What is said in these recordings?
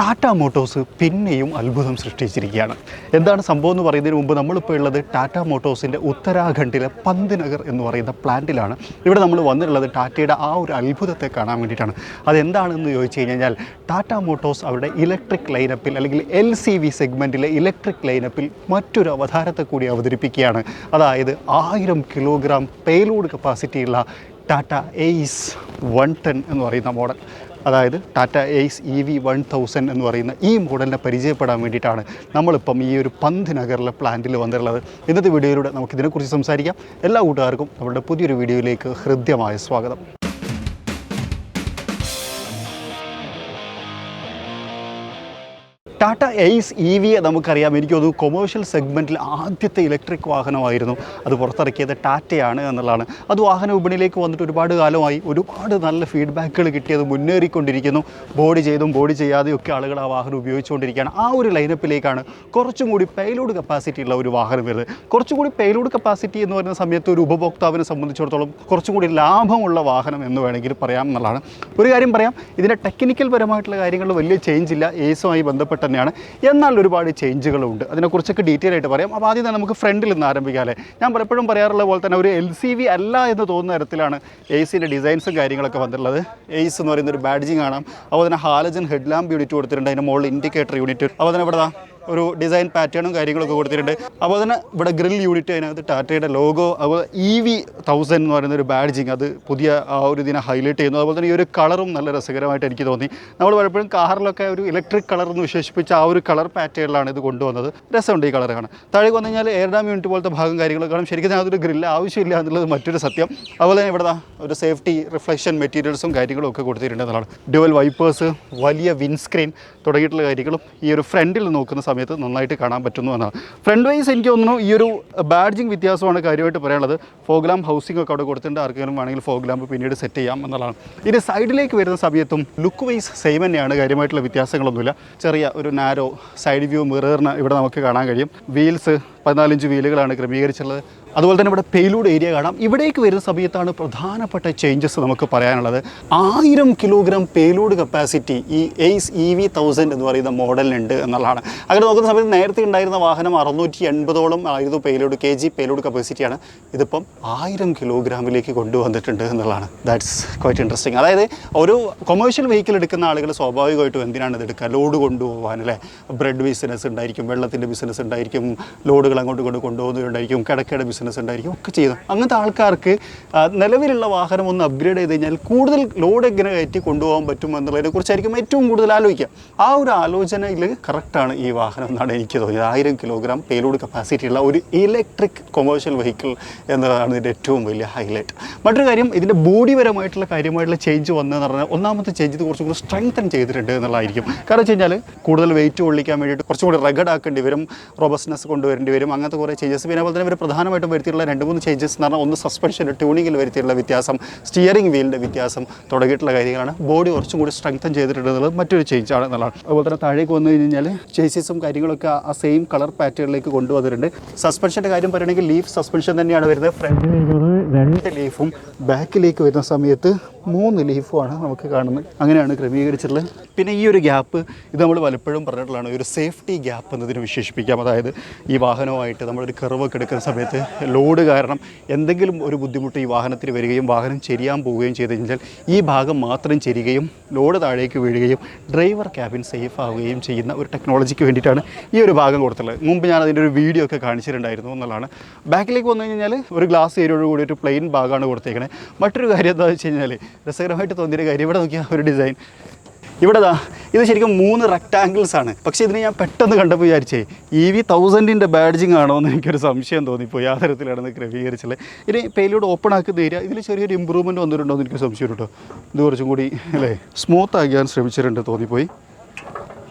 Tata Motors പിന്നെയും അത്ഭുതം സൃഷ്ടിച്ചിരിക്കുകയാണ്. എന്താണ് സംഭവം എന്ന് പറയുന്നതിന് മുമ്പ് നമ്മളിപ്പോൾ ഉള്ളത് ടാറ്റ മോട്ടോഴ്സിൻ്റെ ഉത്തരാഖണ്ഡിലെ പന്ത്നഗർ എന്ന് പറയുന്ന പ്ലാന്റിലാണ്. ഇവിടെ നമ്മൾ വന്നിട്ടുള്ളത് ടാറ്റയുടെ ആ ഒരു അത്ഭുതത്തെ കാണാൻ വേണ്ടിയിട്ടാണ്. അതെന്താണെന്ന് ചോദിച്ചു കഴിഞ്ഞാൽ ടാറ്റ മോട്ടോഴ്സ് അവരുടെ ഇലക്ട്രിക് ലൈനപ്പിൽ അല്ലെങ്കിൽ LCV സെഗ്മെൻറ്റിലെ ഇലക്ട്രിക് ലൈനപ്പിൽ മറ്റൊരു അവതാരത്തെ കൂടി അവതരിപ്പിക്കുകയാണ്. അതായത് 1000 കിലോഗ്രാം പേലോഡ് കപ്പാസിറ്റിയുള്ള ടാറ്റ എയ്സ് 110 എന്ന് പറയുന്ന മോഡൽ, അതായത് ടാറ്റ എയ്സ് EV1000 എന്ന് പറയുന്ന ഈ മോഡലിനെ പരിചയപ്പെടാൻ വേണ്ടിയിട്ടാണ് നമ്മളിപ്പം ഈ ഒരു പന്ത്നഗറിലെ പ്ലാന്റിൽ വന്നിട്ടുള്ളത്. ഇന്നത്തെ വീഡിയോയിലൂടെ നമുക്കിതിനെക്കുറിച്ച് സംസാരിക്കാം. എല്ലാ കൂട്ടുകാർക്കും നമ്മുടെ പുതിയൊരു വീഡിയോയിലേക്ക് ഹൃദ്യമായ സ്വാഗതം. ടാറ്റ എയ്സ് EV നമുക്കറിയാം, എനിക്ക് തോന്നുന്നു കൊമേഴ്ഷ്യൽ സെഗ്മെൻറ്റിൽ ആദ്യത്തെ ഇലക്ട്രിക് വാഹനമായിരുന്നു. അത് പുറത്തിറക്കിയത് ടാറ്റയാണ് എന്നുള്ളതാണ്. അത് വാഹന വിപണിയിലേക്ക് വന്നിട്ട് ഒരുപാട് കാലമായി, ഒരുപാട് നല്ല ഫീഡ്ബാക്കുകൾ കിട്ടിയത് മുന്നേറിക്കൊണ്ടിരിക്കുന്നു. ബോഡി ചെയ്തും ബോഡി ചെയ്യാതെയും ഒക്കെ ആളുകൾ ആ വാഹനം ഉപയോഗിച്ചുകൊണ്ടിരിക്കുകയാണ്. ആ ഒരു ലൈനപ്പിലേക്കാണ് കുറച്ചും കൂടി പേലോഡ് കപ്പാസിറ്റി ഉള്ള ഒരു വാഹനം വരുന്നത്. കുറച്ചും കൂടി പേലോഡ് കപ്പാസിറ്റി എന്ന് പറയുന്ന സമയത്ത് ഒരു ഉപഭോക്താവിനെ സംബന്ധിച്ചിടത്തോളം കുറച്ചും കൂടി ലാഭമുള്ള വാഹനം എന്ന് വേണമെങ്കിൽ പറയാം എന്നുള്ളതാണ്. ഒരു കാര്യം പറയാം, ഇതിൻ്റെ ടെക്നിക്കൽ പരമായിട്ടുള്ള കാര്യങ്ങളിൽ വലിയ ചേഞ്ച് ഇല്ല, എയ്സുമായി ബന്ധപ്പെട്ട് തന്നെയാണ്. എന്നാൽ ഒരുപാട് ചേഞ്ചുകളുണ്ട്. അതിനെക്കുറിച്ചൊക്കെ ഡീറ്റെയിൽ ആയിട്ട് പറയാം. അപ്പോൾ ആദ്യം തന്നെ നമുക്ക് ഫ്രണ്ടിൽ നിന്ന് ആരംഭിക്കാം അല്ലേ. ഞാൻ പലപ്പോഴും പറയാറുള്ള പോലെ തന്നെ ഒരു LCV അല്ല എന്ന് തോന്നുന്ന തരത്തിലാണ് എയ്സിൻ്റെ ഡിസൈൻസും കാര്യങ്ങളൊക്കെ വന്നിട്ടുള്ളത്. എയ്സ് എന്ന് പറയുന്ന ഒരു ബാഡ്ജിങ് കാണാം. അപ്പോൾ തന്നെ ഹാലജൻ ഹെഡ് ലാമ്പ് യൂണിറ്റ് കൊടുത്തിട്ടുണ്ട്. അതിൻ്റെ മുകളിൽ ഇൻഡിക്കേറ്റർ യൂണിറ്റ്, അപ്പോൾ തന്നെ ഇവിടെ ഒരു ഡിസൈൻ പാറ്റേണും കാര്യങ്ങളൊക്കെ കൊടുത്തിട്ടുണ്ട്. അപ്പോൾ തന്നെ ഇവിടെ ഗ്രിൽ യൂണിറ്റ്, അതിനകത്ത് ടാറ്റയുടെ ലോഗോ, അതുപോലെ EV1000 എന്ന് പറയുന്ന ഒരു ബാഡ്ജിങ്, അത് പുതിയ ആ ഒരു ഇതിനെ ഹൈലൈറ്റ് ചെയ്യുന്നു. അതുപോലെ തന്നെ ഈ ഒരു കളറും നല്ല രസകരമായിട്ട് എനിക്ക് തോന്നി. നമ്മൾ പലപ്പോഴും കാറിലൊക്കെ ഒരു ഇലക്ട്രിക് കളർ എന്ന് വിശേഷിപ്പിച്ച ആ ഒരു കളർ പാറ്റേണിലാണ് ഇത് കൊണ്ടുവന്നത്. രസമുണ്ട് ഈ കളർ കാണാൻ. താഴേക്ക് വന്നു കഴിഞ്ഞാൽ എയർ ഡാം യൂണിറ്റ് പോലത്തെ ഭാഗം കാര്യങ്ങളൊക്കെ കാണും. ശരിക്കും അതൊരു ഗ്രില്ല് ആവശ്യമില്ല എന്നുള്ളത് മറ്റൊരു സത്യം. അതുപോലെ തന്നെ ഇവിടെ ഒരു സേഫ്റ്റി റിഫ്ലക്ഷൻ മെറ്റീരിയൽസും കാര്യങ്ങളും ഒക്കെ കൊടുത്തിട്ടുണ്ട് എന്നുള്ളതാണ്. ഡ്യുവൽ വൈപ്പേഴ്സ്, വലിയ വിൻസ്ക്രീൻ തുടങ്ങിയിട്ടുള്ള കാര്യങ്ങളും ഈ ഒരു ഫ്രണ്ടിൽ നോക്കുന്ന സമയത്ത് നന്നായിട്ട് കാണാൻ പറ്റുന്നു എന്നാണ്. ഫ്രണ്ട് വൈസ് എനിക്ക് തോന്നുന്നു ഈ ഒരു ബാഡ്ജിങ് വ്യത്യാസമാണ് കാര്യമായിട്ട് പറയാനുള്ളത്. ഫോഗ് ലാമ്പ് ഹൗസിംഗ് ഒക്കെ അവിടെ കൊടുത്തിട്ടുണ്ട്. ആർക്കെങ്കിലും വേണമെങ്കിൽ ഫോഗ് ലാമ്പ് പിന്നീട് സെറ്റ് ചെയ്യാം എന്നുള്ളതാണ്. ഇത് സൈഡിലേക്ക് വരുന്ന സമയത്തും ലുക്ക് വൈസ് സെയിം തന്നെയാണ്, കാര്യമായിട്ടുള്ള വ്യത്യാസങ്ങളൊന്നുമില്ല. ചെറിയ ഒരു നാരോ സൈഡ് വ്യൂ മിററിന് ഇവിടെ നമുക്ക് കാണാൻ കഴിയും. വീൽസ് 14 ഇഞ്ച് വീലുകളാണ് ക്രമീകരിച്ചുള്ളത്. അതുപോലെ തന്നെ ഇവിടെ പേലോഡ് ഏരിയ കാണാം. ഇവിടേക്ക് വരുന്ന സമയത്താണ് പ്രധാനപ്പെട്ട ചേഞ്ചസ് നമുക്ക് പറയാനുള്ളത്. 1000 കിലോഗ്രാം പേലോഡ് കപ്പാസിറ്റി ഈ എയ്സ് EV1000 എന്ന് പറയുന്ന മോഡലിനുണ്ട് എന്നുള്ളതാണ്. അങ്ങനെ നോക്കുന്ന സമയത്ത് നേരത്തെ ഉണ്ടായിരുന്ന വാഹനം 680ഓളം ആയിരുന്നു പേലോഡ്, kg പേലോഡ് കപ്പാസിറ്റിയാണ്. ഇതിപ്പം 1000 കിലോഗ്രാമിലേക്ക് കൊണ്ടുവന്നിട്ടുണ്ട് എന്നുള്ളതാണ്. That's quite interesting. അതായത് ഒരു കൊമേഴ്ഷ്യൽ വെഹിക്കിൾ എടുക്കുന്ന ആളുകൾ സ്വാഭാവികമായിട്ടും എന്തിനാണ് ഇത് എടുക്കുക? ലോഡ് കൊണ്ടുപോകാൻ അല്ലേ. ബ്രെഡ് ബിസിനസ് ഉണ്ടായിരിക്കും, വെള്ളത്തിൻ്റെ ബിസിനസ് ഉണ്ടായിരിക്കും, ലോഡുകൾ അങ്ങോട്ട് കൊണ്ടുപോകുന്നവരുണ്ടായിരിക്കും, കിടക്കയുടെ ബിസിനസ് ഉണ്ടായിരിക്കും, ഒക്കെ ചെയ്തു. അങ്ങനത്തെ ആൾക്കാർക്ക് നിലവിലുള്ള വാഹനം ഒന്ന് അപ്ഗ്രേഡ് ചെയ്ത് കഴിഞ്ഞാൽ കൂടുതൽ ലോഡ് എങ്ങനെ കയറ്റി കൊണ്ടുപോകാൻ പറ്റും എന്നുള്ളതിനെ കുറിച്ചായിരിക്കും ഏറ്റവും കൂടുതൽ ആലോചിക്കുക. ആ ഒരു ആലോചനയിൽ കറക്റ്റാണ് ഈ വാഹനം എന്നാണ് എനിക്ക് തോന്നിയത്. 1000 കിലോഗ്രാം പേലോഡ് കപ്പാസിറ്റി ഉള്ള ഒരു ഇലക്ട്രിക് കൊമേഴ്ഷ്യൽ വെഹിക്കിൾ എന്നതാണ് ഇതിൻ്റെ ഏറ്റവും വലിയ ഹൈലൈറ്റ്. മറ്റൊരു കാര്യം, ഇതിൻ്റെ ബോഡിപരമായിട്ടുള്ള കാര്യമായിട്ടുള്ള ചേഞ്ച് വന്നതെന്ന് പറഞ്ഞാൽ ഒന്നാമത്തെ ചേഞ്ച് ഇത് കുറച്ചും കൂടി സ്ട്രെങ്തൻ ചെയ്തിട്ടുണ്ട് എന്നുള്ളതായിരിക്കും. കാരണം വെച്ച് കഴിഞ്ഞാൽ കൂടുതൽ വെയിറ്റ് കൊള്ളിക്കാൻ വേണ്ടിയിട്ട് കുറച്ചും കൂടി റഗഡ് ആക്കേണ്ടി വരും, റോബസ്റ്റ്നെസ് കൊണ്ടുവരേണ്ടി വരും, അങ്ങനത്തെ കുറേ ചേഞ്ചസ്. പിന്നെ അതുപോലെ തന്നെ ഇവർ പ്രധാനമായിട്ടും വരുത്തിയിട്ടുള്ള 2-3 ചേഞ്ചസ് എന്ന് പറഞ്ഞാൽ ഒന്ന് സസ്പെൻഷൻ്റെ ട്യൂണിങ്ങിൽ വരുത്തിയിട്ടുള്ള വ്യത്യാസം, സ്റ്റിയറിംഗ് വീലിൻ്റെ വ്യത്യാസം തുടങ്ങിയിട്ടുള്ള കാര്യങ്ങളാണ്. ബോഡി കുറച്ചും കൂടി സ്ട്രെങ്തൻ ചെയ്തിട്ടുണ്ട് എന്നുള്ളത് മറ്റൊരു ചേഞ്ചാണ് എന്നുള്ളതാണ്. അതുപോലെ തന്നെ താഴേക്ക് വന്നു കഴിഞ്ഞാൽ ചേസസും കാര്യങ്ങളൊക്കെ ആ സെയിം കളർ പാറ്റേണിലേക്ക് കൊണ്ടുവന്നിട്ടുണ്ട്. സസ്പെൻഷൻ്റെ കാര്യം പറയുകയാണെങ്കിൽ ലീഫ് സസ്പെൻഷൻ തന്നെയാണ് വരുന്നത്. ഫ്രണ്ടിലേക്ക് 2 ലീഫും ബാക്കിലേക്ക് വരുന്ന സമയത്ത് 3 ലീഫുമാണ് നമുക്ക് കാണുന്നത്. അങ്ങനെയാണ് ക്രമീകരിച്ചിട്ടുള്ളത്. പിന്നെ ഈ ഒരു ഗ്യാപ്പ്, ഇത് നമ്മൾ പലപ്പോഴും പറഞ്ഞിട്ടുള്ളതാണ്, ഒരു സേഫ്റ്റി ഗ്യാപ്പ് എന്നതിന് വിശേഷിപ്പിക്കാം. അതായത് ഈ വാഹനമായിട്ട് നമ്മളൊരു കർവൊക്കെ എടുക്കുന്ന സമയത്ത് ലോഡ് കാരണം എന്തെങ്കിലും ഒരു ബുദ്ധിമുട്ട് ഈ വാഹനത്തിന് വരികയും വാഹനം ചെരിയാൻ പോവുകയും ചെയ്ത് കഴിഞ്ഞാൽ ഈ ഭാഗം മാത്രം ചെരിയുകയും ലോഡ് താഴേക്ക് വീഴുകയും ഡ്രൈവർ ക്യാബിൻ സേഫ് ആവുകയും ചെയ്യുന്ന ഒരു ടെക്നോളജിക്ക് വേണ്ടിയിട്ടാണ് ഈ ഒരു ഭാഗം കൊടുത്തുള്ളത്. മുമ്പ് ഞാൻ അതിൻ്റെ ഒരു വീഡിയോ ഒക്കെ കാണിച്ചിട്ടുണ്ടായിരുന്നു എന്നുള്ളതാണ്. ബാക്കിലേക്ക് വന്നു കഴിഞ്ഞാൽ ഒരു ഗ്ലാസ് ഏരിയോട് കൂടി ഒരു പ്ലെയിൻ ഭാഗമാണ് കൊടുത്തേക്കണേ. മറ്റൊരു കാര്യം എന്താണെന്ന് വെച്ച് കഴിഞ്ഞാൽ രസകരമായിട്ട് തോന്നിയൊരു കാര്യം, ഇവിടെ നോക്കിയാൽ ഒരു ഡിസൈൻ ഇവിടെ ഇത് ശരിക്കും 3 റെക്ടാങ്കിൾസ് ആണ്. പക്ഷേ ഇതിന് ഞാൻ പെട്ടെന്ന് കണ്ടപ്പോൾ വിചാരിച്ചേ EV1000ൻ്റെ ബാഡ്ജിങ് ആണോ എന്ന് എനിക്കൊരു സംശയം തോന്നിപ്പോയി. ആ തരത്തിലാണ് ക്രമീകരിച്ചത്. ഇനി പേലോഡ് ഓപ്പൺ ആക്കുന്ന ഏരിയ, ഇതിൽ ചെറിയൊരു ഇമ്പ്രൂവ്മെൻറ്റ് വന്നിട്ടുണ്ടോ എന്ന് എനിക്ക് സംശയം കേട്ടോ. ഇത് കുറച്ചും കൂടി അല്ലേ സ്മൂത്ത് ആക്കാൻ ശ്രമിച്ചിട്ടുണ്ട് തോന്നിപ്പോയി.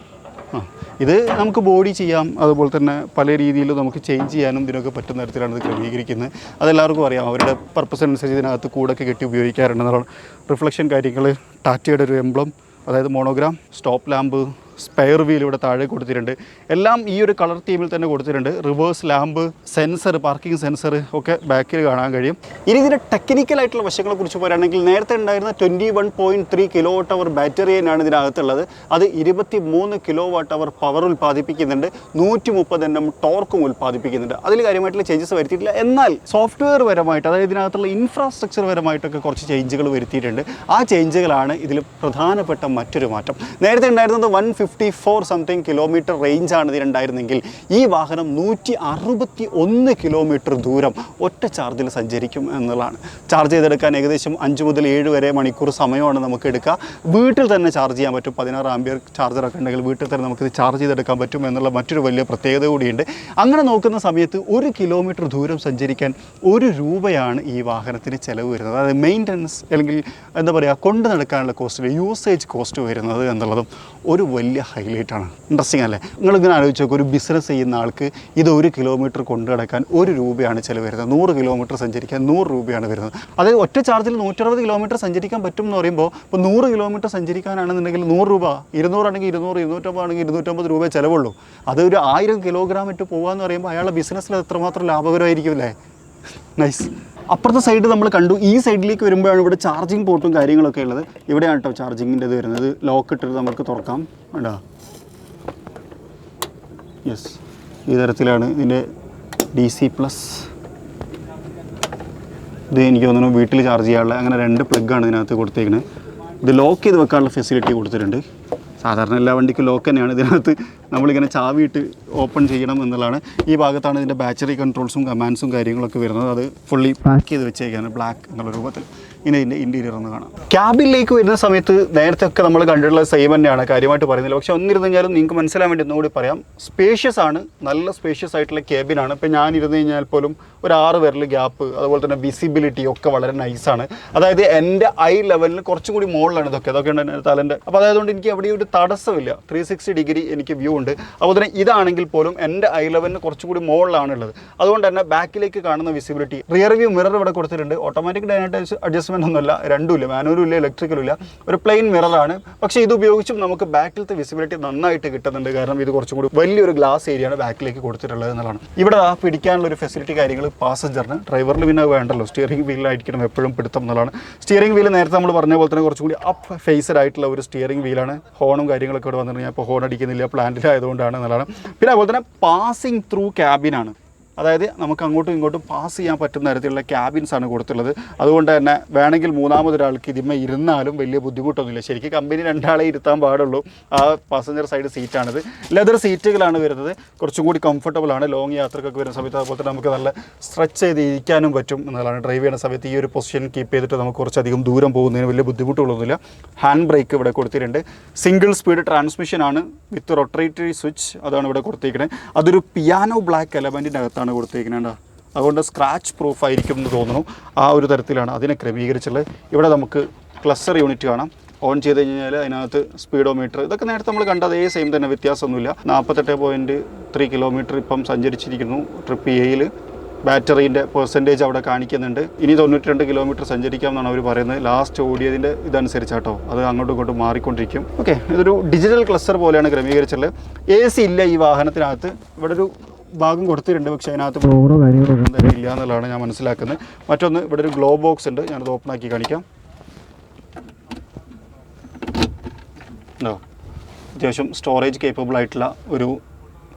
ഇത് നമുക്ക് ബോഡി ചെയ്യാം, അതുപോലെ തന്നെ പല രീതിയിൽ നമുക്ക് ചേഞ്ച് ചെയ്യാനും ഇതിനൊക്കെ പറ്റുന്ന തരത്തിലാണ് ഇത് ക്രമീകരിക്കുന്നത്. അതെല്ലാവർക്കും അറിയാം. അവരുടെ പർപ്പസ് അനുസരിച്ച് ഇതിനകത്ത് കൂടൊക്കെ കെട്ടി ഉപയോഗിക്കാറുണ്ടെന്നാണ്. റിഫ്ലക്ഷൻ കാര്യങ്ങൾ, ടാറ്റയുടെ ഒരു എംബ്ലം, അതായത് monogram, stop lamp, spare wheel ഇവിടെ താഴെ കൊടുത്തിട്ടുണ്ട്. എല്ലാം ഈ ഒരു കളർ തീമിൽ തന്നെ കൊടുത്തിട്ടുണ്ട്. Reverse lamp, sensor, parking sensor ഒക്കെ ബാക്കിൽ കാണാൻ കഴിയും. ഇനി ഇതിൻ്റെ ടെക്നിക്കലായിട്ടുള്ള വശങ്ങളെക്കുറിച്ച് പറയുകയാണെങ്കിൽ നേരത്തെ ഉണ്ടായിരുന്ന 21.3 kWh ബാറ്ററിയാണ് ഇതിനകത്തുള്ളത്. അത് 23 kWh പവർ ഉൽപ്പാദിപ്പിക്കുന്നുണ്ട്, 130 Nm ടോർക്കും ഉൽപ്പാദിപ്പിക്കുന്നുണ്ട്. അതിൽ കാര്യമായിട്ടുള്ള ചേഞ്ചസ് വരുത്തിയിട്ടില്ല. എന്നാൽ സോഫ്റ്റ്വെയർ പരമായിട്ട്, അതായത് ഇതിനകത്തുള്ള ഇൻഫ്രാസ്ട്രക്ചർ പരമായിട്ടൊക്കെ കുറച്ച് ചേഞ്ചുകൾ വരുത്തിയിട്ടുണ്ട്. ആ ചേഞ്ചുകളാണ് ഇതിൽ പ്രധാനപ്പെട്ട മറ്റൊരു മാറ്റം. നേരത്തെ ഉണ്ടായിരുന്നത് 154 സംതിങ് കിലോമീറ്റർ റേഞ്ചാണ് ഇതിനുണ്ടായിരുന്നെങ്കിൽ ഈ വാഹനം 161 കിലോമീറ്റർ ദൂരം ഒറ്റ ചാർജിൽ സഞ്ചരിക്കും എന്നുള്ളതാണ്. ചാർജ് ചെയ്തെടുക്കാൻ ഏകദേശം 5 മുതൽ 7 വരെ മണിക്കൂർ സമയമാണ് നമുക്ക് എടുക്കുക. വീട്ടിൽ തന്നെ ചാർജ് ചെയ്യാൻ പറ്റും. 16 ആംപിയർ ചാർജറൊക്കെ ഉണ്ടെങ്കിൽ വീട്ടിൽ തന്നെ നമുക്കിത് ചാർജ് ചെയ്തെടുക്കാൻ പറ്റും എന്നുള്ള മറ്റൊരു വലിയ പ്രത്യേകത കൂടിയുണ്ട്. അങ്ങനെ നോക്കുന്ന സമയത്ത് 1 കിലോമീറ്റർ ദൂരം സഞ്ചരിക്കാൻ ₹1 ഈ വാഹനത്തിന് ചിലവ് വരുന്നത്. അതായത് മെയിൻ്റനൻസ് അല്ലെങ്കിൽ എന്താ പറയുക, കൊണ്ടു നടക്കാനുള്ള കോസ്റ്റ്, യൂസേജ് കോസ്റ്റ് വരുന്നത് എന്നുള്ളതും ഒരു വലിയ ഹൈലൈറ്റാണ്. ഇൻട്രസ്റ്റിംഗ് അല്ലേ? നിങ്ങളിങ്ങനെ ആലോചിച്ച് നോക്കുക, ഒരു ബിസിനസ് ചെയ്യുന്ന ആൾക്ക് ഇത് 1 കിലോമീറ്റർ കൊണ്ടു നടക്കാൻ ₹1 ചിലവ് വരുന്നത്. 100 കിലോമീറ്റർ സഞ്ചരിക്കാൻ ₹100 വരുന്നത്. അതായത് ഒറ്റ ചാർജിൽ 160 കിലോമീറ്റർ സഞ്ചരിക്കാൻ പറ്റും എന്ന് പറയുമ്പോൾ, ഇപ്പോൾ 100 കിലോമീറ്റർ സഞ്ചരിക്കാനാണെന്നുണ്ടെങ്കിൽ ₹100, 200 ആണെങ്കിൽ 200, 250 ആണെങ്കിൽ ₹250 ചിലവുള്ളൂ. അത് ഒരു 1000 കിലോഗ്രാം ഇട്ട് പോകാമെന്ന് പറയുമ്പോൾ അയാളുടെ ബിസിനസ്സിൽ എത്രമാത്രം ലാഭകരമായിരിക്കും അല്ലേ? നൈസ്. അപ്പുറത്തെ സൈഡ് നമ്മൾ കണ്ടു. ഈ സൈഡിലേക്ക് വരുമ്പോഴാണ് ഇവിടെ ചാർജിങ് പോർട്ടും കാര്യങ്ങളൊക്കെ ഉള്ളത്. ഇവിടെയാണ് കേട്ടോ ചാർജിങ്ങിൻ്റെ ഇത് വരുന്നത്. ലോക്ക് ഇട്ടിട്ട് നമുക്ക് തുറക്കാം. വേണ്ട, യെസ്, ഈ തരത്തിലാണ് ഇതിൻ്റെ DC+. ഇത് എനിക്ക് തോന്നുന്നു വീട്ടിൽ ചാർജ് ചെയ്യാനുള്ള അങ്ങനെ 2 പ്ലഗ്ഗാണ് ഇതിനകത്ത് കൊടുത്തേക്കുന്നത്. ഇത് ലോക്ക് ചെയ്ത് വെക്കാനുള്ള ഫെസിലിറ്റി കൊടുത്തിട്ടുണ്ട്. സാധാരണ എല്ലാ വണ്ടിക്കും ലോക്ക് തന്നെയാണ്. ഇതിനകത്ത് നമ്മളിങ്ങനെ ചാവിയിട്ട് ഓപ്പൺ ചെയ്യണം എന്നുള്ളതാണ്. ഈ ഭാഗത്താണ് ഇതിൻ്റെ ബാറ്ററി കൺട്രോൾസും കമാൻഡ്സും കാര്യങ്ങളൊക്കെ വരുന്നത്. അത് ഫുള്ളി പാക്ക് ചെയ്ത് വെച്ചേക്കാണ് ബ്ലാക്ക് എന്നുള്ള രൂപത്തിൽ. ഇനി ഇതിൻ്റെ ഇൻറ്റീരിയർ ഒന്ന് കാണാം. ക്യാബിനിലേക്ക് വരുന്ന സമയത്ത് നേരത്തെ ഒക്കെ നമ്മൾ കണ്ടിട്ടുള്ള സെയിം തന്നെയാണ്, കാര്യമായിട്ട് പറയുന്നില്ല. പക്ഷേ ഒന്നിരുന്ന് കഴിഞ്ഞാലും നിങ്ങൾക്ക് മനസ്സിലാൻ വേണ്ടി ഒന്നുകൂടി പറയാം. സ്പേഷ്യസ് ആണ്, നല്ല സ്പേഷ്യസ് ആയിട്ടുള്ള ക്യാബിനാണ്. ഇപ്പോൾ ഞാൻ ഇരുന്ന് കഴിഞ്ഞാൽ പോലും ഒരു 6 വിരൽ ഗ്യാപ്പ്, അതുപോലെ തന്നെ വിസിബിലിറ്റി ഒക്കെ വളരെ നൈസാണ്. അതായത് എൻ്റെ ഐ ലെവലിന് കുറച്ചും കൂടി മുകളിലാണ് ഇതൊക്കെയാണ് എൻ്റെ തലൻ്റെ. അപ്പോൾ അതായതുകൊണ്ട് എനിക്ക് അവിടെ ഒരു തടസ്സമില്ല. 360 ഡിഗ്രി എനിക്ക് വ്യൂ ഉണ്ട്. അതുപോലെ തന്നെ ഇതാണെങ്കിൽ പോലും എൻ്റെ ഐ ലെവലിന് കുറച്ചും കൂടി മുകളിലാണുള്ളത്. അതുകൊണ്ട് തന്നെ ബാക്കിലേക്ക് കാണുന്ന വിസിബിലിറ്റി, റിയർ വ്യൂ മിറർ ഇവിടെ കൊടുത്തിട്ടുണ്ട്. ഓട്ടോമാറ്റിക് ഡൈനാമിക് അഡ്ജസ്റ്റ്മെൻ്റ് ഒന്നുമില്ല, രണ്ടുമില്ല, മാനുവലും ഇല്ല, ഇലക്ട്രിക്കലും ഇല്ല, ഒരു പ്ലെയിൻ മിററാണ്. പക്ഷേ ഇത് ഉപയോഗിച്ചും നമുക്ക് ബാക്കിലത്തെ വിസിബിലിറ്റി നന്നായിട്ട് കിട്ടുന്നുണ്ട്. കാരണം ഇത് കുറച്ചും കൂടി വലിയൊരു ഗ്ലാസ് ഏരിയയാണ് ബാക്കിലേക്ക് കൊടുത്തിട്ടുള്ളത് എന്നുള്ളതാണ്. ഇവിടെ പിടിക്കാനുള്ള ഒരു ഫെസിലിറ്റി കാര്യങ്ങൾ പാസഞ്ചറിന്, ഡ്രൈവറിൽ പിന്നെ വേണ്ടല്ലോ, സ്റ്റിയറിംഗ് വീലിലായിരിക്കണം എപ്പോഴും പിടുത്തം എന്നുള്ളതാണ്. സ്റ്റിയറിംഗ് വീല് നേരത്തെ നമ്മൾ പറഞ്ഞ പോലെ തന്നെ കുറച്ചും കൂടി അപ്പ് ഫേസ്ഡ് ആയിട്ടുള്ള ഒരു സ്റ്റിയറിംഗ് വീലാണ്. ഹോണും കാര്യങ്ങളൊക്കെ ഇവിടെ വന്നിട്ട് ഞാൻ ഇപ്പോൾ ഹോൺ അടിക്കുന്നില്ല, പ്ലാന്റിലായതുകൊണ്ടാണ് എന്നുള്ളതാണ്. പിന്നെ അതുപോലെ തന്നെ പാസിംഗ് ത്രൂ ക്യാബിനാണ്. അതായത് നമുക്ക് അങ്ങോട്ടും ഇങ്ങോട്ടും പാസ് ചെയ്യാൻ പറ്റുന്ന തരത്തിലുള്ള ക്യാബിൻസാണ് കൊടുത്തുള്ളത്. അതുകൊണ്ട് തന്നെ വേണമെങ്കിൽ മൂന്നാമതൊരാൾക്ക് ഇതിന്മേൽ ഇരുന്നാലും വലിയ ബുദ്ധിമുട്ടൊന്നുമില്ല. ശരിക്കും കമ്പനി 2 ആളെ ഇരുത്താൻ പാടുള്ളൂ. ആ പാസഞ്ചർ സൈഡ് സീറ്റാണിത്. ലെതർ സീറ്റുകളാണ് വരുന്നത്. കുറച്ചും കൂടി കംഫർട്ടബിളാണ് ലോങ് യാത്രക്കൊക്കെ വരുന്ന സമയത്ത്. അതുപോലെ തന്നെ നമുക്ക് നല്ല സ്ട്രെച്ച് ചെയ്ത് ഇരിക്കാനും പറ്റും എന്നുള്ളതാണ്. ഡ്രൈവ് ചെയ്യുന്ന സമയത്ത് ഈ ഒരു പൊസിഷൻ കീപ്പ് ചെയ്തിട്ട് നമുക്ക് കുറച്ചധികം ദൂരം പോകുന്നതിന് വലിയ ബുദ്ധിമുട്ടുകളൊന്നുമില്ല. ഹാൻഡ് ബ്രേക്ക് ഇവിടെ കൊടുത്തിട്ടുണ്ട്. സിംഗിൾ സ്പീഡ് ട്രാൻസ്മിഷനാണ് വിത്ത് റൊട്ടേറ്ററി സ്വിച്ച്, അതാണ് ഇവിടെ കൊടുത്തിരിക്കുന്നത്. അതൊരു പിയാനോ ബ്ലാക്ക് എലമെൻറ്റിൻ്റെ അകത്താണ് കൊടുത്തിരിക്കുന്നത്. അതുകൊണ്ട് സ്ക്രാച്ച് പ്രൂഫ് ആയിരിക്കും എന്ന് തോന്നുന്നു. ആ ഒരു തരത്തിലാണ് അതിനെ ക്രമീകരിച്ചുള്ളത്. ഇവിടെ നമുക്ക് ക്ലസ്റ്റർ യൂണിറ്റ് കാണാം. ഓൺ ചെയ്ത് കഴിഞ്ഞാൽ അതിനകത്ത് സ്പീഡോമീറ്റർ, ഇതൊക്കെ നേരത്തെ നമ്മൾ കണ്ട അതേ സെയിം തന്നെ, വ്യത്യാസമൊന്നുമില്ല. 48.3 കിലോമീറ്റർ ഇപ്പം സഞ്ചരിച്ചിരിക്കുന്നു ട്രിപ്പ് എയിൽ. ബാറ്ററീൻ്റെ പെർസെൻറ്റേജ് അവിടെ കാണിക്കുന്നുണ്ട്. ഇനി 92 കിലോമീറ്റർ സഞ്ചരിക്കാം എന്നാണ് അവർ പറയുന്നത്. ലാസ്റ്റ് ഓടിയതിൻ്റെ ഇതനുസരിച്ചാട്ടോ, അത് അങ്ങോട്ടും ഇങ്ങോട്ടും മാറിക്കൊണ്ടിരിക്കും. ഓക്കെ, ഇതൊരു ഡിജിറ്റൽ ക്ലസ്റ്റർ പോലെയാണ് ക്രമീകരിച്ചുള്ളത്. AC ഇല്ല ഈ വാഹനത്തിനകത്ത്. ഇവിടെ ഒരു ഭാഗം കൊടുത്തിട്ടുണ്ട്, പക്ഷേ അതിനകത്ത് ഫ്ലോറോ കാര്യങ്ങളോ ഒന്നും തന്നെ ഇല്ല എന്നുള്ളതാണ് ഞാൻ മനസ്സിലാക്കുന്നത്. മറ്റൊന്ന്, ഇവിടെ ഒരു ഗ്ലോ ബോക്സ് ഉണ്ട്, ഞാനത് ഓപ്പൺ ആക്കി കാണിക്കാം. അത്യാവശ്യം സ്റ്റോറേജ് കേപ്പബിൾ ആയിട്ടുള്ള ഒരു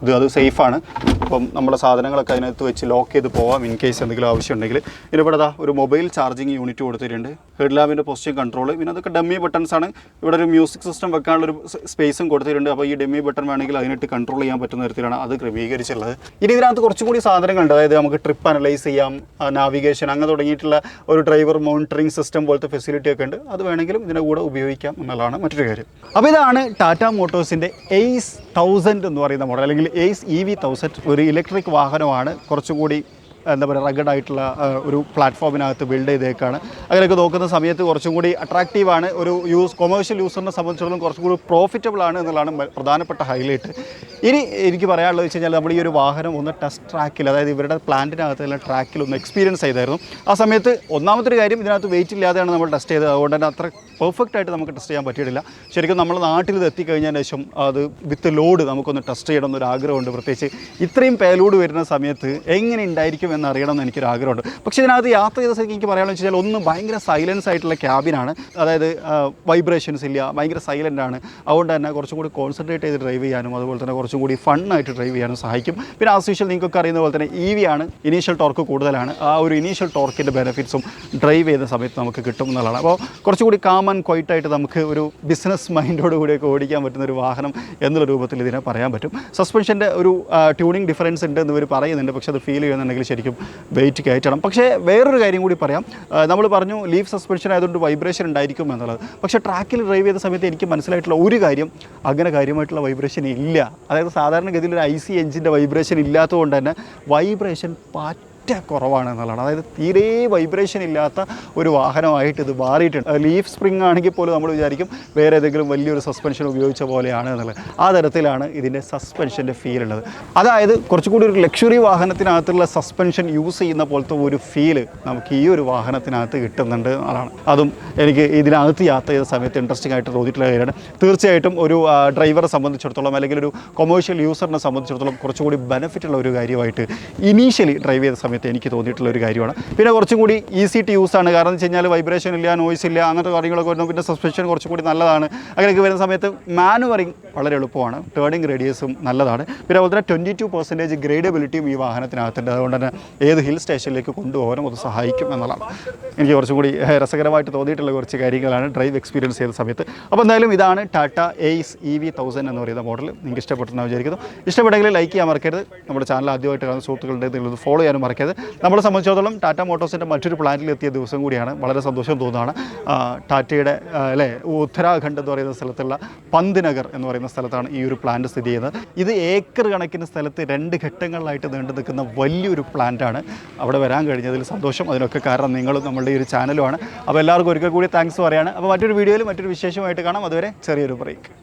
ഇത്, അത് സേഫാണ്. അപ്പം നമ്മുടെ സാധനങ്ങളൊക്കെ അതിനകത്ത് വെച്ച് ലോക്ക് ചെയ്ത് പോവാം ഇൻ കേസ് എന്തെങ്കിലും ആവശ്യമുണ്ടെങ്കിൽ. ഇവിടെ ഒരു മൊബൈൽ ചാർജിങ് യൂണിറ്റ് കൊടുത്തിട്ടുണ്ട്. ഹെഡ് ലാമ്പിൻ്റെ പൊസിഷൻ കൺട്രോൾ, പിന്നെ അതൊക്കെ ഡമ്മി ബട്ടൺസ് ആണ്. ഇവിടെ ഒരു മ്യൂസിക് സിസ്റ്റം വെക്കാനുള്ളൊരു സ്പേസും കൊടുത്തിട്ടുണ്ട്. അപ്പോൾ ഈ ഡമ്മി ബട്ടൺ വേണമെങ്കിൽ അതിനിട്ട് കൺട്രോൾ ചെയ്യാൻ പറ്റുന്ന തരത്തിലാണ് അത് ക്രമീകരിച്ചുള്ളത്. ഇനി ഇതിനകത്ത് കുറച്ചും കൂടി സാധനങ്ങളുണ്ട്. അതായത് നമുക്ക് ട്രിപ്പ് അനലൈസ് ചെയ്യാം, നാവിഗേഷൻ, അങ്ങനെ തുടങ്ങിയിട്ടുള്ള ഒരു ഡ്രൈവർ മോണിറ്ററിംഗ് സിസ്റ്റം പോലത്തെ ഫെസിലിറ്റി ഒക്കെ ഉണ്ട്. അത് വേണമെങ്കിലും ഇതിൻ്റെ കൂടെ ഉപയോഗിക്കാം എന്നുള്ളതാണ് മറ്റൊരു കാര്യം. അപ്പോൾ ഇതാണ് ടാറ്റ മോട്ടോഴ്സിൻ്റെ ACE 1000 എന്ന് പറയുന്ന മോഡൽ, അല്ലെങ്കിൽ ACE EV1000. ഒരു ഇലക്ട്രിക് വാഹനമാണ്. കുറച്ചുകൂടി എന്താ പറയുക, റഗഡായിട്ടുള്ള ഒരു പ്ലാറ്റ്ഫോമിനകത്ത് ബിൽഡ് ചെയ്തേക്കാണ്. അങ്ങനെയൊക്കെ നോക്കുന്ന സമയത്ത് കുറച്ചും കൂടി അട്രാക്റ്റീവാണ്. ഒരു കൊമേഴ്ഷ്യൽ യൂസറിനെ സംബന്ധിച്ചിടത്തോളം കുറച്ചും കൂടി പ്രോഫിറ്റബിൾ ആണ് എന്നുള്ളതാണ് പ്രധാനപ്പെട്ട ഹൈലൈറ്റ്. ഇനി എനിക്ക് പറയാനുള്ളത് വെച്ച് കഴിഞ്ഞാൽ നമ്മൾ ഈ ഒരു വാഹനം ഒന്ന് ടെസ്റ്റ് ട്രാക്കിൽ, അതായത് ഇവരുടെ പ്ലാന്റിനകത്തുള്ള ട്രാക്കിൽ ഒന്ന് എക്സ്പീരിയൻസ് ചെയ്തായിരുന്നു. ആ സമയത്ത് ഒന്നാമത്തെ ഒരു കാര്യം, ഇതിനകത്ത് വെയിറ്റ് ഇല്ലാതെയാണ് നമ്മൾ ടെസ്റ്റ് ചെയ്തത്. അതുകൊണ്ട് തന്നെ അത്ര പെർഫെക്റ്റ് ആയിട്ട് നമുക്ക് ടെസ്റ്റ് ചെയ്യാൻ പറ്റിയിട്ടില്ല. ശരിക്കും നമ്മൾ നാട്ടിൽ ഇത് എത്തിക്കഴിഞ്ഞതിന് ശേഷം അത് വിത്ത് ലോഡ് നമുക്കൊന്ന് ടെസ്റ്റ് ചെയ്യണം എന്നൊരു ആഗ്രഹമുണ്ട്. പ്രത്യേകിച്ച് ഇത്രയും പേലോഡ് വരുന്ന സമയത്ത് എങ്ങനെ ഉണ്ടായിരിക്കും എന്നറിയണം എന്ന് എനിക്കൊരു ആഗ്രഹമുണ്ട്. പക്ഷേ ഇതിനകത്ത് യാത്ര ചെയ്ത സ്ഥലത്ത് എനിക്ക് പറയാമെന്ന് വെച്ച് കഴിഞ്ഞാൽ ഒന്ന് ഭയങ്കര സൈലൻസ് ആയിട്ടുള്ള ക്യാബിനാണ്. അതായത് വൈബ്രേഷൻസ് ഇല്ല, ഭയങ്കര സൈലൻ്റ് ആണ്. അതുകൊണ്ട് തന്നെ കുറച്ചും കൂടി കോൺസെൻട്രേറ്റ് ചെയ്ത് ഡ്രൈവ് ചെയ്യാനും അതുപോലെ തന്നെ കുറച്ചും കൂടി ഫണ്ണായിട്ട് ഡ്രൈവ് ചെയ്യാനും സഹായിക്കും. പിന്നെ ആസ് യൂഷ്വൽ നിങ്ങൾക്കൊക്കെ അറിയുന്ന പോലെ തന്നെ EV ആണ്, ഇനീഷ്യൽ ടോർക്ക് കൂടുതലാണ്. ആ ഒരു ഇനീഷ്യൽ ടോർക്കിൻ്റെ ബെനിഫിറ്റ്സും ഡ്രൈവ് ചെയ്യുന്ന സമയത്ത് നമുക്ക് കിട്ടും എന്നുള്ളതാണ്. അപ്പോൾ കുറച്ചുകൂടി കാം ആൻഡ് ക്വൈറ്റായിട്ട് നമുക്ക് ഒരു ബിസിനസ് മൈൻഡോട് കൂടിയൊക്കെ ഓടിക്കാൻ പറ്റുന്ന ഒരു വാഹനം എന്നുള്ള രൂപത്തിൽ ഇതിനെ പറയാൻ പറ്റും. സസ്പെൻഷൻ്റെ ഒരു ട്യൂണിങ് ഡിഫറൻസ് ഉണ്ട് എന്ന് ഇവർ പറയുന്നുണ്ട്. പക്ഷേ അത് ഫീൽ ചെയ്യുന്നുണ്ടെങ്കിൽ ശരിക്കും വെയിറ്റ് കയറ്റണം. പക്ഷേ വേറൊരു കാര്യം കൂടി പറയാം. നമ്മൾ പറഞ്ഞു ലീഫ് സസ്പെൻഷൻ ആയതുകൊണ്ട് വൈബ്രേഷൻ ഉണ്ടായിരിക്കും എന്നുള്ളത്. പക്ഷേ ട്രാക്കിൽ ഡ്രൈവ് ചെയ്ത സമയത്ത് എനിക്ക് മനസ്സിലായിട്ടുള്ള ഒരു കാര്യം, അങ്ങനെ കാര്യമായിട്ടുള്ള വൈബ്രേഷൻ ഇല്ല. അതായത് സാധാരണഗതിയിൽ ഒരു IC എഞ്ചിൻ്റെ വൈബ്രേഷൻ ഇല്ലാത്തതുകൊണ്ട് തന്നെ വൈബ്രേഷൻ കുറവാണ് എന്നുള്ളതാണ്. അതായത് തീരെ വൈബ്രേഷൻ ഇല്ലാത്ത ഒരു വാഹനമായിട്ട് ഇത് മാറിയിട്ടുണ്ട്. ലീഫ് സ്പ്രിംഗ് ആണെങ്കിൽ പോലും നമ്മൾ വിചാരിക്കും വേറെ ഏതെങ്കിലും വലിയൊരു സസ്പെൻഷൻ ഉപയോഗിച്ച പോലെയാണ് എന്നുള്ളത്. ആ തരത്തിലാണ് ഇതിൻ്റെ സസ്പെൻഷൻ്റെ ഫീൽ ഉള്ളത്. അതായത് കുറച്ചുകൂടി ഒരു ലക്ഷറി വാഹനത്തിനകത്തുള്ള സസ്പെൻഷൻ യൂസ് ചെയ്യുന്ന പോലത്തെ ഒരു ഫീല് നമുക്ക് ഈ ഒരു വാഹനത്തിനകത്ത് കിട്ടുന്നുണ്ട് എന്നുള്ളതാണ്. അതും എനിക്ക് ഇതിനകത്ത് യാത്ര ചെയ്ത സമയത്ത് ഇൻട്രസ്റ്റിംഗ് ആയിട്ട് തോന്നിയിട്ടുള്ള കാര്യമാണ്. തീർച്ചയായിട്ടും ഒരു ഡ്രൈവറെ സംബന്ധിച്ചിടത്തോളം അല്ലെങ്കിൽ ഒരു കൊമേഴ്ഷ്യൽ യൂസറിനെ സംബന്ധിച്ചിടത്തോളം കുറച്ചുകൂടി ബെനിഫിറ്റ് ഉള്ള ഒരു കാര്യമായിട്ട് ഇനീഷ്യലി ഡ്രൈവ് ചെയ്ത സമയത്ത് എനിക്ക് തോന്നിയിട്ടുള്ള ഒരു കാര്യമാണ്. പിന്നെ കുറച്ചും കൂടി ഈസി ടു യൂസ് ആണ്. കാരണം എന്ന് വെച്ച് കഴിഞ്ഞാൽ വൈബ്രേഷൻ ഇല്ല, നോയ്സ് ഇല്ല, അങ്ങനത്തെ കാര്യങ്ങളൊക്കെ വരുന്നു. പിന്നെ സസ്പെൻഷൻ കുറച്ചും കൂടി നല്ലതാണ്. അങ്ങനെയൊക്കെ വരുന്ന സമയത്ത് മാനുവറിങ് വളരെ എളുപ്പമാണ്. ടേണിംഗ് റേഡിയസും നല്ലതാണ്. പിന്നെ അതുപോലെ തന്നെ 22% ഗ്രേഡബിലിറ്റിയും ഈ വാഹനത്തിനകത്തുണ്ട്. അതുകൊണ്ട് തന്നെ ഏത് ഹിൽ സ്റ്റേഷനിലേക്ക് കൊണ്ടുപോകാനും അത് സഹായിക്കും എന്നുള്ളതാണ് എനിക്ക് കുറച്ചും കൂടി രസകരമായിട്ട് തോന്നിയിട്ടുള്ള കുറച്ച് കാര്യങ്ങളാണ് ഡ്രൈവ് എക്സ്പീരിയൻസ് ചെയ്ത സമയത്ത്. അപ്പോൾ എന്തായാലും ഇതാണ് ടാറ്റ എയ്സ് EV1000 എന്ന് പറയുന്ന മോഡൽ. നിങ്ങൾക്ക് ഇഷ്ടപ്പെട്ടെന്ന് വിചാരിക്കുന്നു. ഇഷ്ടപ്പെട്ടെങ്കിൽ ലൈക്ക് ചെയ്യാൻ മറക്കരുത്. നമ്മുടെ ചാനൽ ആദ്യമായിട്ട് കാണുന്ന സുഹൃത്തുക്കളുടെ നിങ്ങളത് ഫോളോ ചെയ്യാനും മറക്കരുത്. നമ്മളെ സംബന്ധിച്ചിടത്തോളം ടാറ്റ മോട്ടോഴ്സിൻ്റെ മറ്റൊരു പ്ലാന്റിൽ എത്തിയ ദിവസം കൂടിയാണ്. വളരെ സന്തോഷം തോന്നുന്നതാണ്. ടാറ്റയുടെ ഉത്തരാഖണ്ഡ് എന്ന് പറയുന്ന സ്ഥലത്തുള്ള പന്ത്നഗർ എന്ന് പറയുന്ന സ്ഥലത്താണ് ഈ ഒരു പ്ലാന്റ് സ്ഥിതി ചെയ്യുന്നത്. ഇത് ഏക്കർ കണക്കിന് സ്ഥലത്ത് 2 ഘട്ടങ്ങളിലായിട്ട് നീണ്ടു നിൽക്കുന്ന വലിയൊരു പ്ലാന്റാണ്. അവിടെ വരാൻ കഴിഞ്ഞതിൽ സന്തോഷം. അതിനൊക്കെ കാരണം നിങ്ങളും നമ്മളുടെ ഈ ഒരു ചാനലുമാണ്. അപ്പോൾ എല്ലാവർക്കും ഒരിക്കൽ കൂടി താങ്ക്സ് പറയാണ്. അപ്പോൾ മറ്റൊരു വീഡിയോയിൽ മറ്റൊരു വിശേഷമായിട്ട് കാണാം. അതുവരെ ചെറിയൊരു ബ്രേക്ക്.